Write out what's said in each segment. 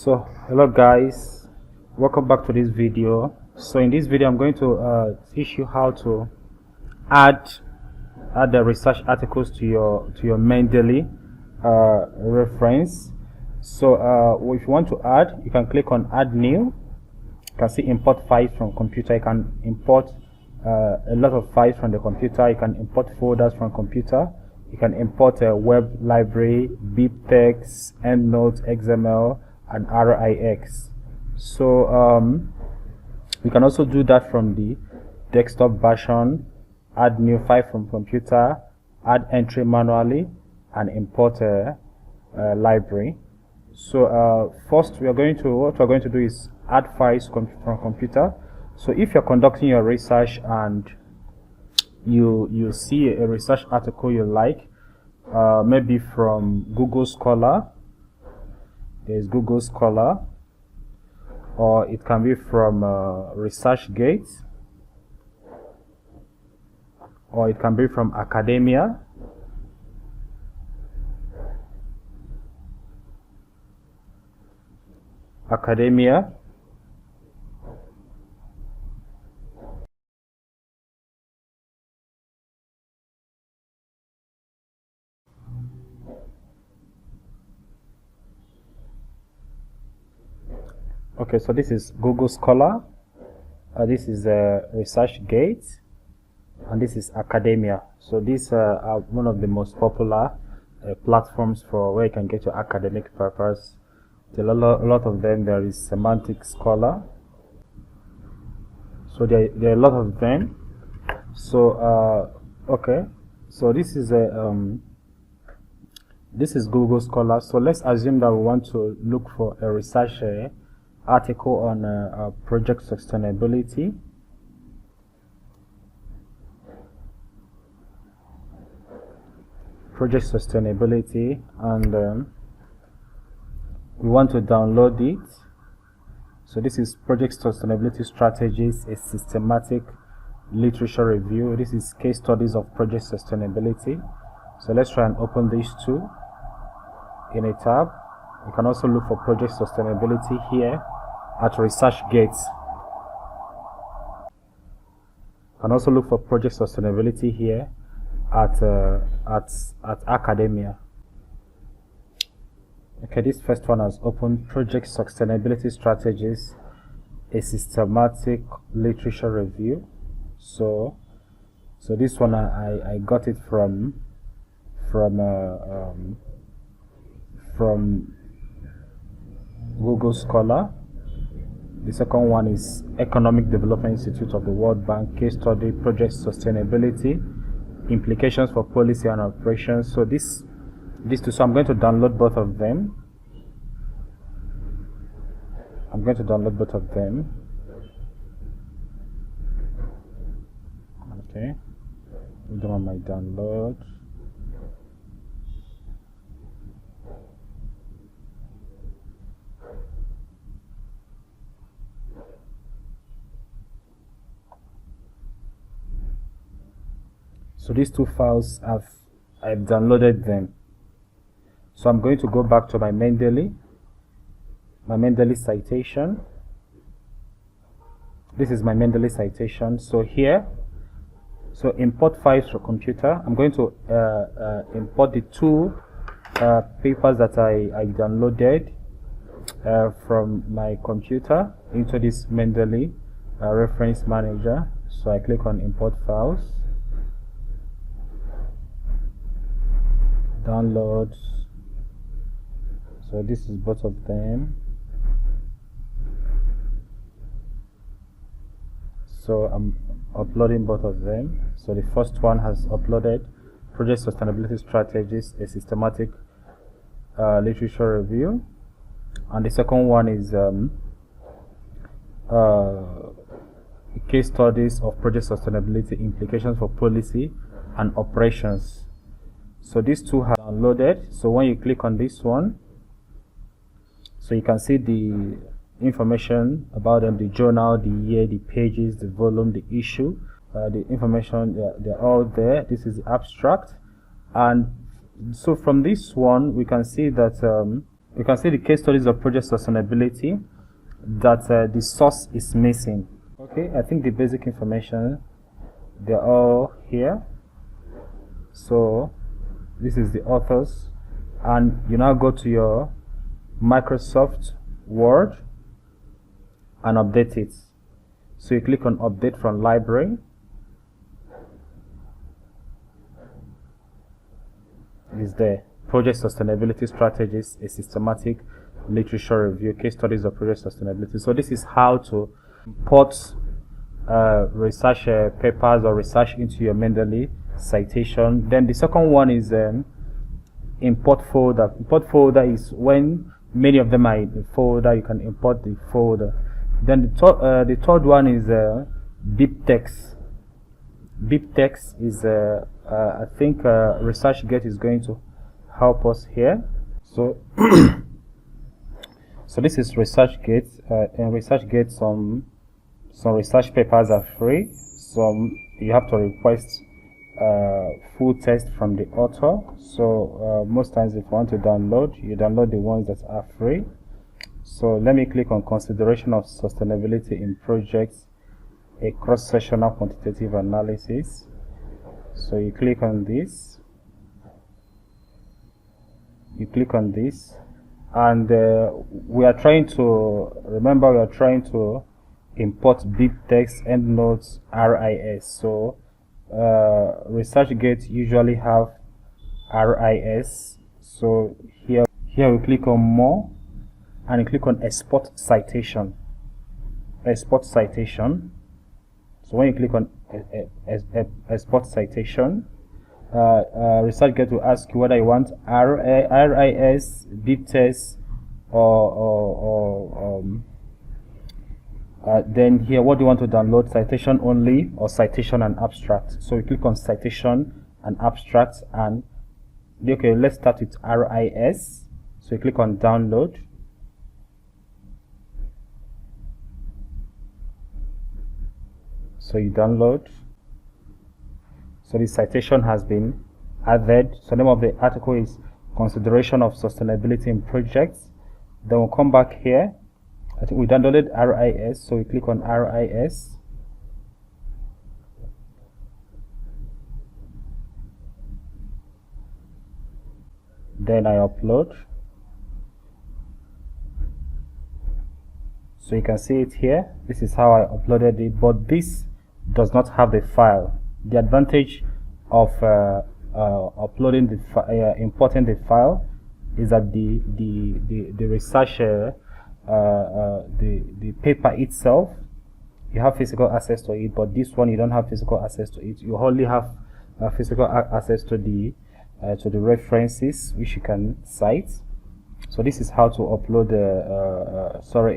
So hello guys, welcome back to this video. So in this video I'm going to teach you how to add the research articles to your Mendeley reference. So if you want to add, you can click on add new. You can see import files from computer. You can import a lot of files from the computer. You can import folders from computer. You can import a web library, BibTeX, EndNote, XML, and RIX. So we can also do that from the desktop version. Add new file from computer, add entry manually, and import a library. So first what we're going to do is add files from computer. So if you're conducting your research and you see a research article you like, maybe from Google Scholar, there's Google Scholar, or it can be from ResearchGate, or it can be from Academia, Okay, so this is Google Scholar, this is ResearchGate, and this is Academia. So these are one of the most popular platforms for where you can get your academic purpose. There are a lot of them. There is Semantic Scholar. So there are a lot of them. So okay, so this is Google Scholar. So let's assume that we want to look for a research article on project sustainability. And we want to download it. So this is Project Sustainability Strategies, a systematic literature review. This is case studies of project sustainability. So let's try and open these two in a tab. You can also look for project sustainability here at ResearchGate. You can also look for project sustainability here at Academia. Okay, this first one has opened Project Sustainability Strategies, a systematic literature review. So this one I got it from Google Scholar. The second one is Economic Development Institute of the World Bank, case study project sustainability, implications for policy and operations. So these two, so I'm going to download both of them. Okay, put them on my download. So these two files I've downloaded them. So I'm going to go back to my Mendeley citation. This is my Mendeley citation. So here, so import files from computer. I'm going to import the two papers that I downloaded from my computer into this Mendeley reference manager. So I click on import files, downloads. So this is both of them. So I'm uploading both of them. So the first one has uploaded Project Sustainability Strategies, a systematic literature review, and the second one is case studies of project sustainability, implications for policy and operations. So these two have downloaded. So when you click on this one, so you can see the information about them, the journal, the year, the pages, the volume, the issue, the information, they're all there. This is the abstract. And so from this one we can see that you can see the case studies of project sustainability that the source is missing. Okay, I think the basic information, they're all here. So this is the authors, and you now go to your Microsoft Word and update it. So you click on update from library. It is there. Project sustainability strategies, a systematic literature review, case studies of project sustainability. So this is how to import research papers or research into your Mendeley citation. Then the second one is import folder. Import folder is when many of them are in the folder, you can import the folder. Then the third one is BibTeX. BibTeX is I think ResearchGate is going to help us here. So so this is ResearchGate. In ResearchGate, some research papers are free. Some you have to request full text from the author. So most times, if you want to download, you download the ones that are free. So let me click on consideration of sustainability in projects, a cross-sectional quantitative analysis. So you click on this. You click on this, and we are trying to remember we are trying to import BibTeX, EndNotes, RIS. So ResearchGate usually have RIS. So here we click on more, and you click on export citation. Export citation. So when you click on export citation, ResearchGate will ask you whether you want RIS, BibTeX, or then here, what do you want to download? Citation only or citation and abstract? So we click on citation and abstract, and okay, let's start with RIS. So you click on download. So you download. So the citation has been added. So the name of the article is Consideration of Sustainability in Projects. Then we'll come back here. I think we downloaded RIS, so we click on RIS. Then I upload. So you can see it here. This is how I uploaded it, but this does not have the file. The advantage of uploading the importing the file is that the research the paper itself, you have physical access to it, but this one you don't have physical access to it. You only have physical access to the references which you can cite. So this is how to upload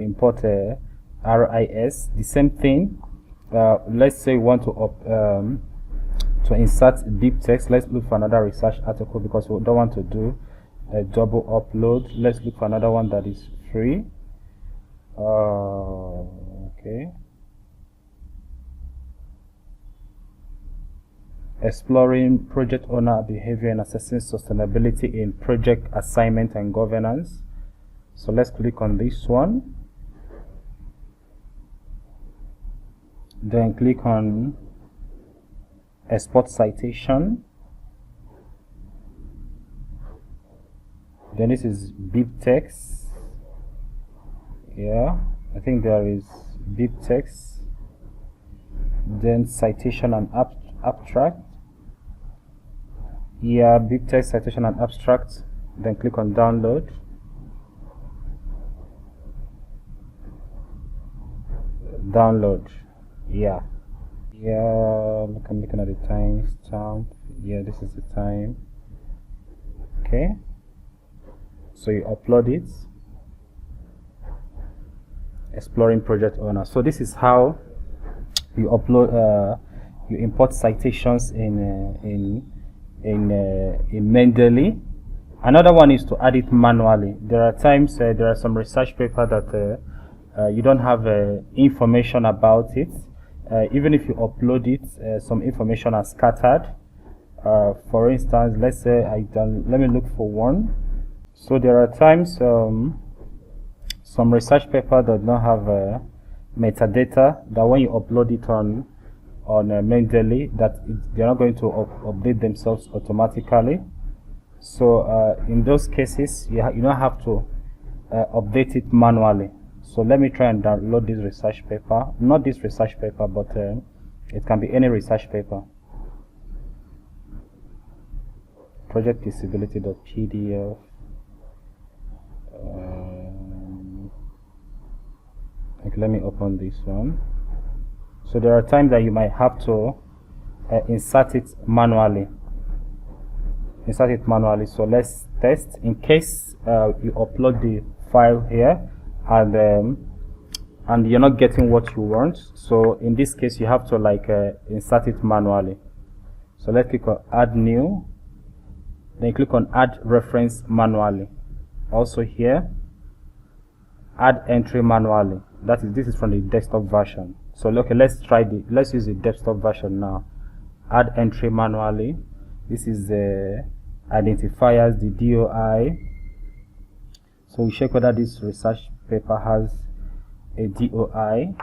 import RIS. The same thing. Let's say we want to insert BibTeX. Let's look for another research article because we don't want to do a double upload. Let's look for another one that is free. Okay. Exploring project owner behavior and assessing sustainability in project assignment and governance. So let's click on this one. Then click on export citation. Then this is BibTeX. Yeah, I think there is BibTeX. Then citation and abstract. Yeah, BibTeX, citation and abstract. Then click on download. Download. Yeah. Look, I'm looking at the time stamp. Yeah, this is the time. Okay. So you upload it. Exploring project owner. So this is how you upload. You import citations in Mendeley. Another one is to add it manually. There are times there are some research paper that you don't have information about it. Even if you upload it, some information are scattered. For instance, let's say let me look for one. So there are times some research paper does not have metadata, that when you upload it on Mendeley, that they're not going to update themselves automatically. So in those cases, you don't have to update it manually. So let me try and download this research paper. Not this research paper, but it can be any research paper. Project feasibility.pdf. Okay, let me open this one. So there are times that you might have to insert it manually. So let's test. In case you upload the file here and you're not getting what you want, so in this case you have to insert it manually. So let's click on add new, then click on add reference manually. Also here, add entry manually. This is from the desktop version. So okay, let's use the desktop version now. Add entry manually. This is the identifiers, the DOI. So we check whether this research paper has a DOI.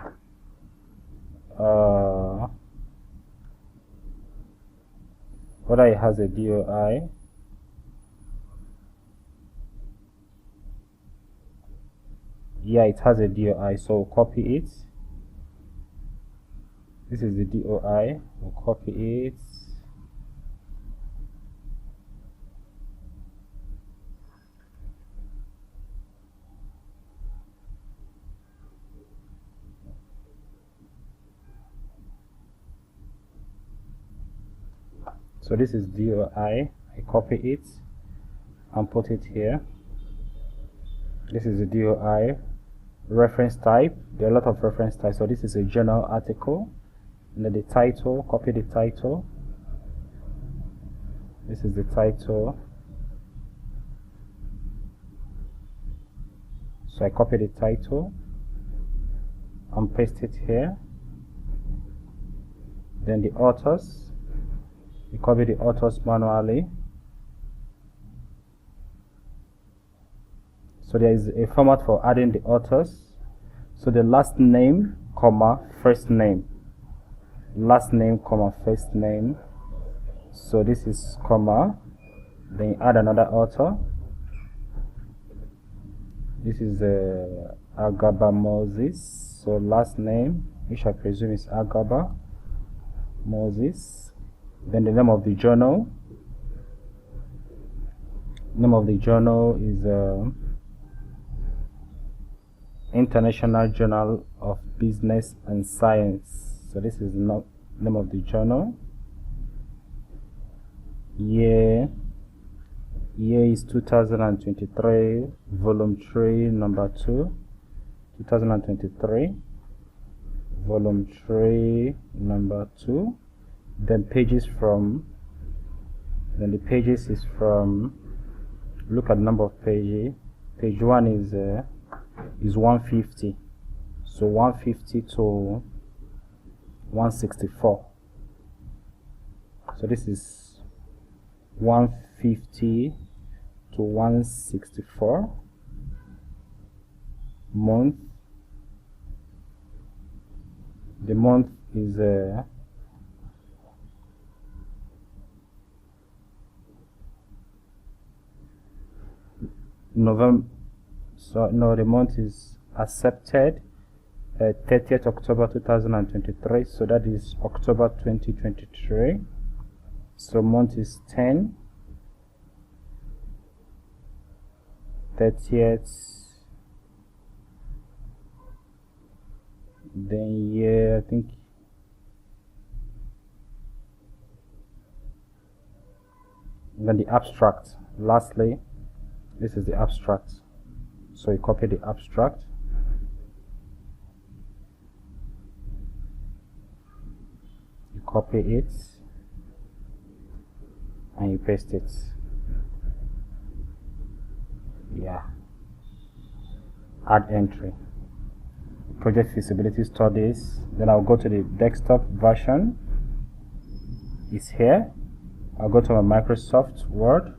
Whether it has a DOI. Yeah, it has a DOI, so copy it. This is the DOI. We'll copy it. So this is DOI. I copy it and put it here. This is the DOI. Reference type. There are a lot of reference types. So this is a journal article. And then the title. Copy the title. This is the title. So I copy the title and paste it here. Then the authors. You copy the authors manually. So there is a format for adding the authors. So the last name, comma, first name. Last name, comma, first name. So this is comma. Then you add another author. This is Agaba Moses. So last name, which I presume is Agaba Moses. Then the name of the journal. Name of the journal is International Journal of Business and Science. So this is not name of the journal. Year is 2023, volume 3, number 2. 2023, volume 3, number 2. Then the pages is from, look at the number of pages. Page 1 is 150. So 150 to 164. So this is 150 to 164. Month. The month is November. So no, the month is accepted 30th October 2023. So that is October 2023. So month is 10. 30th. Then year, I think. Then the abstract. Lastly, this is the abstract. So you copy the abstract. You copy it and you paste it. Yeah. Add entry. Project feasibility studies. Then I'll go to the desktop version. It's here. I'll go to my Microsoft Word.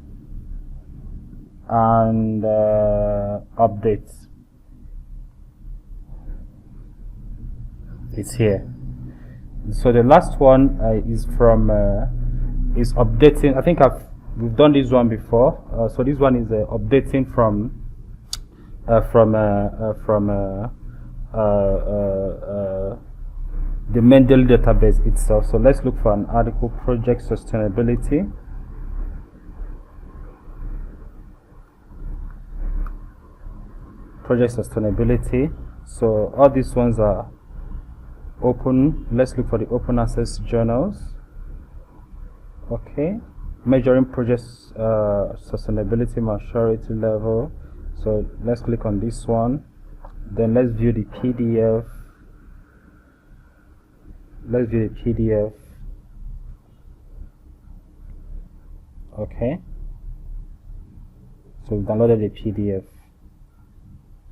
and updates. It's here. So the last one is from is updating. I think we've done this one before. So this one is updating from the Mendeley database itself. So let's look for an article, project sustainability. Project sustainability. So all these ones are open. Let's look for the open access journals. Okay, measuring project sustainability maturity level. So let's click on this one. Then let's view the PDF. Let's view the PDF. Okay, so we've downloaded the PDF.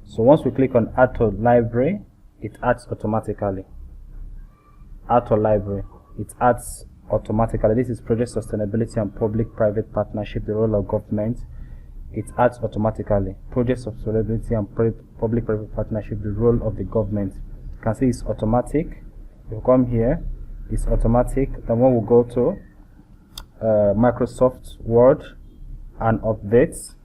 So once we click on add to library, it adds automatically. Add to library, it adds automatically. This is project sustainability and public-private partnership, the role of government. It adds automatically. Project sustainability and public-private partnership, the role of the government. You can see it's automatic. You come here, it's automatic. Then when we go to Microsoft Word and updates,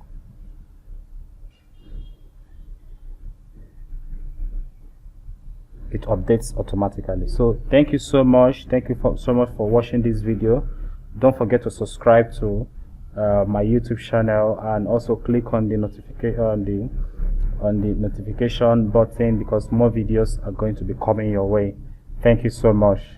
it updates automatically. So thank you so much. Thank you so much for watching this video. Don't forget to subscribe to my YouTube channel, and also click on the notification button, because more videos are going to be coming your way. Thank you so much.